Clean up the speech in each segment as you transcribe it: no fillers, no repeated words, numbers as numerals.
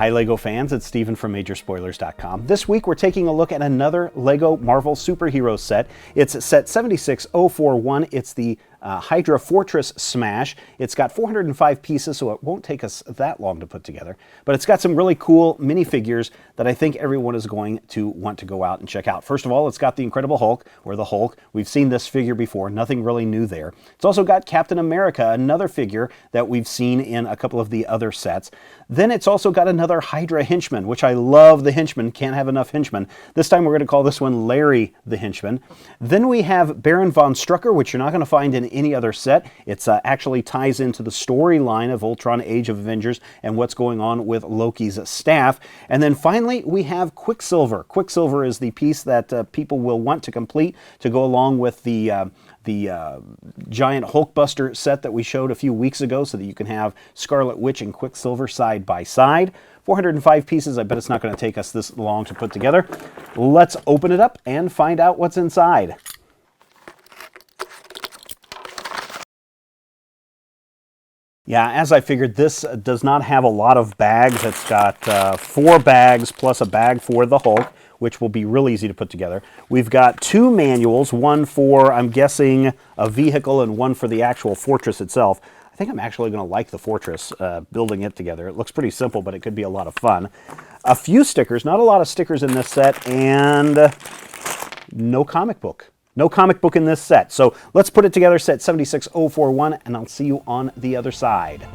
Hi LEGO fans, it's Steven from MajorSpoilers.com. This week we're taking a look at another LEGO Marvel superhero set. It's set 76041. It's the Hydra Fortress Smash. It's got 405 pieces, so it won't take us that long to put together. But it's got some really cool minifigures that I think everyone is going to want to go out and check out. First of all, it's got the Incredible Hulk, or the Hulk. We've seen this figure before, nothing really new there. It's also got Captain America, another figure that we've seen in a couple of the other sets. Then it's also got another Hydra Henchman, which I love the Henchman, can't have enough Henchmen. This time we're going to call this one Larry the Henchman. Then we have Baron von Strucker, which you're not going to find in any other set. It actually ties into the storyline of Ultron Age of Avengers and what's going on with Loki's staff. And then finally we have Quicksilver. Quicksilver is the piece that people will want to complete to go along with the giant Hulkbuster set that we showed a few weeks ago, so that you can have Scarlet Witch and Quicksilver side by side. 405 pieces. I bet it's not going to take us this long to put together. Let's open it up and find out what's inside. Yeah, as I figured, this does not have a lot of bags. It's got 4 bags plus a bag for the Hulk, which will be real easy to put together. We've got 2 manuals, one for, I'm guessing, a vehicle and one for the actual fortress itself. I think I'm actually going to like the fortress, building it together. It looks pretty simple, but it could be a lot of fun. A few stickers, not a lot of stickers in this set, and no comic book. No comic book in this set. So let's put it together, set 76041, and I'll see you on the other side.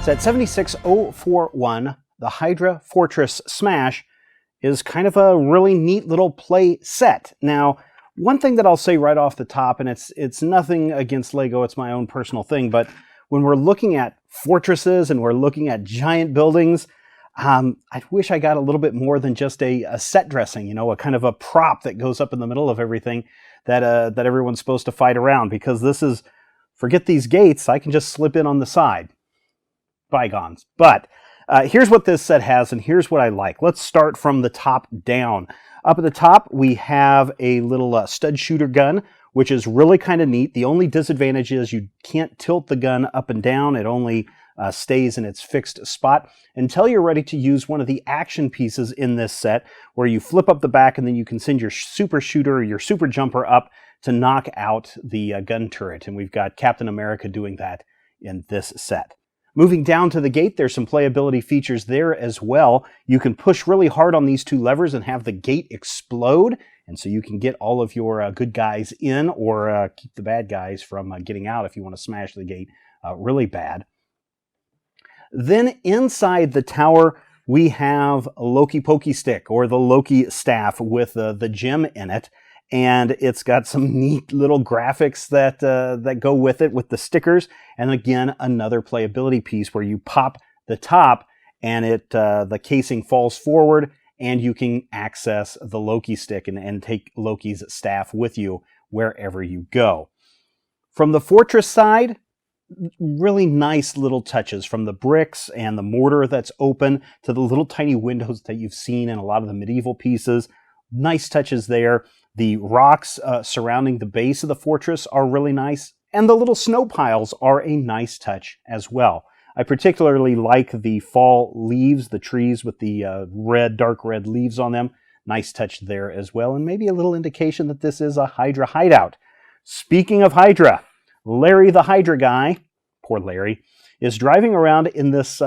Set 76041, the Hydra Fortress Smash, is kind of a really neat little play set. Now, one thing that I'll say right off the top, and it's nothing against LEGO, it's my own personal thing, but when we're looking at fortresses and we're looking at giant buildings, I wish I got a little bit more than just a set dressing, you know, a kind of a prop that goes up in the middle of everything that everyone's supposed to fight around, because this is, forget these gates, I can just slip in on the side. Bygones. But here's what this set has, and here's what I like. Let's start from the top down. Up at the top, we have a little stud shooter gun, which is really kind of neat. The only disadvantage is you can't tilt the gun up and down. It only stays in its fixed spot until you're ready to use one of the action pieces in this set, where you flip up the back and then you can send your super shooter or your super jumper up to knock out the gun turret. And we've got Captain America doing that in this set. Moving down to the gate, there's some playability features there as well. You can push really hard on these 2 levers and have the gate explode, and so you can get all of your good guys in, or keep the bad guys from getting out if you want to smash the gate really bad. Then inside the tower, we have a Loki Pokey Stick, or the Loki staff with the gem in it. And it's got some neat little graphics that go with it, with the stickers. And again, another playability piece where you pop the top and the casing falls forward, and you can access the Loki stick and take Loki's staff with you wherever you go. From the fortress side, really nice little touches, from the bricks and the mortar that's open to the little tiny windows that you've seen in a lot of the medieval pieces. Nice touches there. The rocks surrounding the base of the fortress are really nice, and the little snow piles are a nice touch as well. I particularly like the fall leaves, the trees with the dark red leaves on them. Nice touch there as well, and maybe a little indication that this is a Hydra hideout. Speaking of Hydra, Larry the Hydra guy, poor Larry, is driving around in this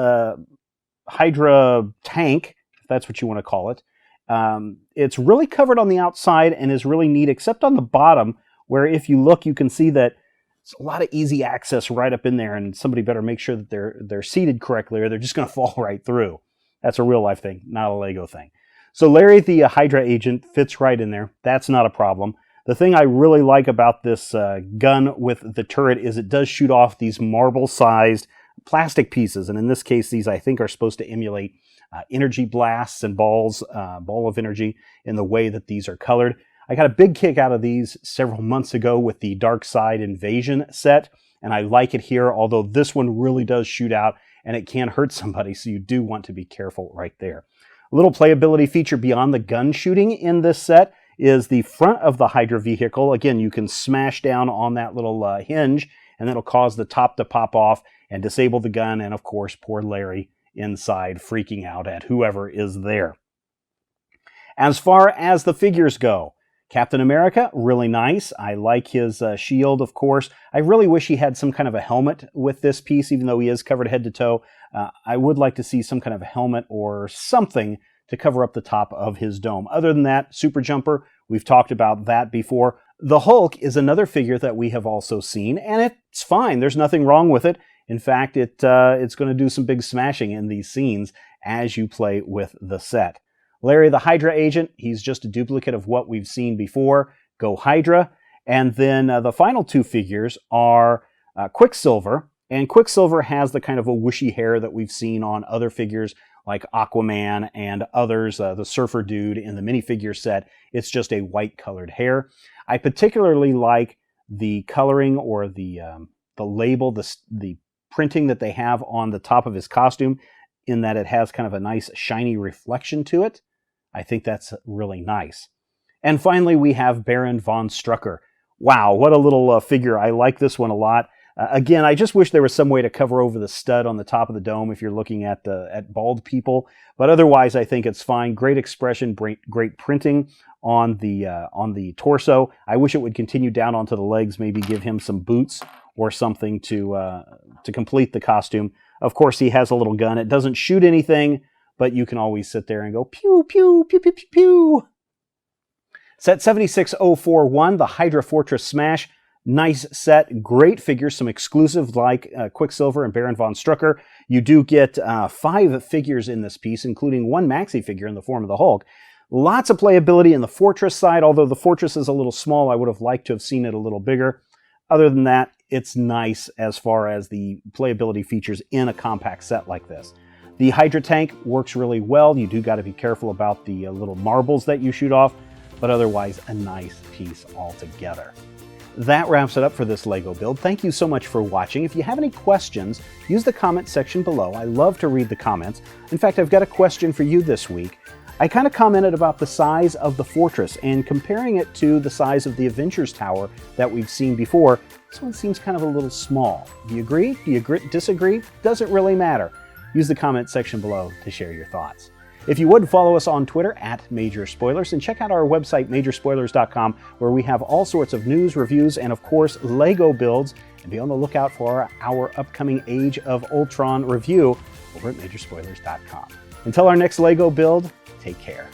Hydra tank, if that's what you want to call it. It's really covered on the outside and is really neat, except on the bottom, where if you look, you can see that it's a lot of easy access right up in there, and somebody better make sure that they're seated correctly, or they're just going to fall right through. That's a real life thing, not a LEGO thing. So Larry the Hydra agent fits right in there. That's not a problem. The thing I really like about this gun with the turret is it does shoot off these marble-sized plastic pieces. And in this case, these I think are supposed to emulate energy blasts and balls, ball of energy in the way that these are colored. I got a big kick out of these several months ago with the Dark Side Invasion set, and I like it here, although this one really does shoot out and it can hurt somebody, so you do want to be careful right there. A little playability feature beyond the gun shooting in this set is the front of the Hydra vehicle. Again, you can smash down on that little hinge, and that'll cause the top to pop off and disable the gun, and of course, poor Larry inside freaking out at whoever is there. As far as the figures go, Captain America, really nice. I like his shield, of course. I really wish he had some kind of a helmet with this piece, even though he is covered head to toe. I would like to see some kind of a helmet or something to cover up the top of his dome. Other than that, Super Jumper, we've talked about that before. The Hulk is another figure that we have also seen, and it's fine. There's nothing wrong with it. In fact, it's going to do some big smashing in these scenes as you play with the set. Larry the Hydra agent, he's just a duplicate of what we've seen before. Go Hydra. And then the final two figures are Quicksilver. And Quicksilver has the kind of a whooshy hair that we've seen on other figures like Aquaman and others, the Surfer Dude in the minifigure set. It's just a white colored hair. I particularly like the coloring or the label, the printing that they have on the top of his costume, in that it has kind of a nice shiny reflection to it. I think that's really nice. And finally, we have Baron von Strucker. Wow, what a little figure. I like this one a lot. Again, I just wish there was some way to cover over the stud on the top of the dome if you're looking at bald people. But otherwise, I think it's fine. Great expression, great printing on the torso. I wish it would continue down onto the legs, maybe give him some boots or something to complete the costume. Of course, he has a little gun. It doesn't shoot anything, but you can always sit there and go pew, pew, pew, pew, pew, pew. Set 76041, the Hydra Fortress Smash. Nice set, great figures, some exclusive like Quicksilver and Baron von Strucker. You do get 5 figures in this piece, including one maxi figure in the form of the Hulk. Lots of playability in the Fortress side, although the Fortress is a little small. I would have liked to have seen it a little bigger. Other than that, it's nice as far as the playability features in a compact set like this. The Hydra tank works really well. You do got to be careful about the little marbles that you shoot off, but otherwise a nice piece altogether. That wraps it up for this LEGO build. Thank you so much for watching. If you have any questions, use the comment section below. I love to read the comments. In fact, I've got a question for you this week. I kind of commented about the size of the fortress and comparing it to the size of the Avengers tower that we've seen before. This one seems kind of a little small. Do you agree? Do you disagree? Doesn't really matter. Use the comment section below to share your thoughts. If you would, follow us on Twitter @MajorSpoilers and check out our website, majorspoilers.com, where we have all sorts of news, reviews, and of course, LEGO builds. And be on the lookout for our upcoming Age of Ultron review over at majorspoilers.com. Until our next LEGO build, take care.